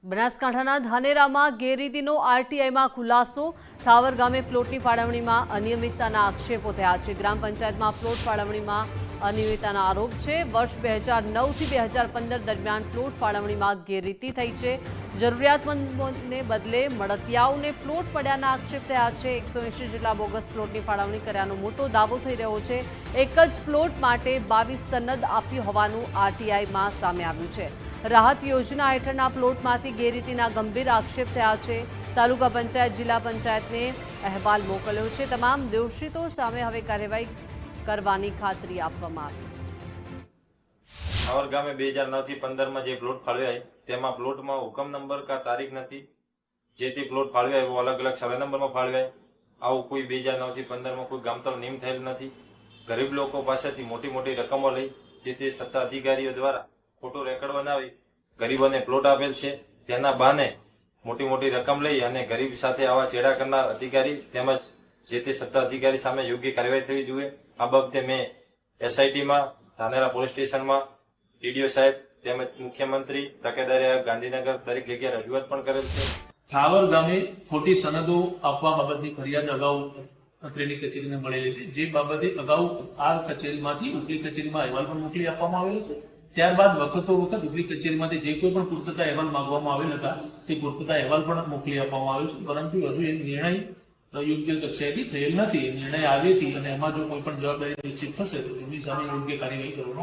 બનાસકાંઠાના ધાનેરામાં ગેરરીતિનો આરટીઆઈમાં ખુલાસો। ઠાવર ગામે પ્લોટની ફાળવણીમાં અનિયમિતતાના આક્ષેપો થયા છે। ગ્રામ પંચાયતમાં પ્લોટ ફાળવણીમાં અનિયમિતતાના આરોપ છે। વર્ષ 2009થી 2015 દરમિયાન પ્લોટ ફાળવણીમાં ગેરરીતિ થઈ છે। જરૂરિયાતમંદોને બદલે મળતિયાઓને પ્લોટ પડ્યાના આક્ષેપ થયા છે। 180 જેટલા બોગસ પ્લોટની ફાળવણી કર્યાનો મોટો દાવો થઈ રહ્યો છે। એક જ પ્લોટ માટે 22 સનદ આપી હોવાનું આરટીઆઈમાં સામે આવ્યું છે। રાહત યોજના હેઠળના પ્લોટમાંથી ગેરરીતિના ગંભીર આક્ષેપ થયા છે। તાલુકા પંચાયત જિલ્લા પંચાયતને અહેવાલ મોકલ્યો છે। તમામ દોષિતો સામે હવે કાર્યવાહી કરવાની ખાતરી આપવામાં આવી। ઠાવર ગામે 2009 થી 15 માં જે પ્લોટ ફાળવ્યા તેમાં પ્લોટમાં હુકમ નંબર કા તારીખ નથી। જે તે પ્લોટ ફાળવ્યા એવો અલગ અલગ સર્વે નંબરમાં ફાળવ્યા। આવું કોઈ 2009 થી 15 માં કોઈ ગામતળ નિયમ થયેલ નથી। ગરીબ લોકો પાસેથી મોટી મોટી રકમો લઈ જે તે સત્તા અધિકારીઓ દ્વારા ખોટો રેકર્ડ બનાવી ગરીબોને પ્લોટ આપેલ છે। તેના બહાને મોટી મોટી રકમ લઈ અને ગરીબ સાથે આવા ચેડા કરનાર અધિકારી તેમજ જે તે સત્તા અધિકારી સામે યોગ્ય કાર્યવાહી થવી જોઈએ। આ બાબતે મેં એસઆઈટીમાં ધાનેરા પોલીસ સ્ટેશનમાં ડીડીઓ સાહેબ તેમજ મુખ્યમંત્રી તકેદારી આયોગ ગાંધીનગર દરેક જગ્યાએ રજૂઆત પણ કરેલ છે। ઠાવર ગામે ખોટી સનદો આપવા બાબતની ફરિયાદ અગાઉ મંત્રીની કચેરીને મળેલી છે। જે બાબતે અગાઉ આ કચેરીમાંથી ઉપલી કચેરીમાં અહેવાલ પણ મોકલી આપવામાં આવેલો છે। ત્યારબાદ વખતો વખત ઉપલી કચેરીમાંથી જે કોઈ પણ પૂર્તતા અહેવાલ માંગવામાં આવેલ હતા તે પૂર્તતા અહેવાલ પણ મોકલી આપવામાં આવેલ છે। પરંતુ હજુ એ નિર્ણય યોગ્ય કક્ષાએથી થયેલ નથી। નિર્ણય આવ્યેથી અને એમાં જો કોઈ પણ જવાબદારી નિશ્ચિત થશે તો એમની સામે યોગ્ય કાર્યવાહી કરવામાં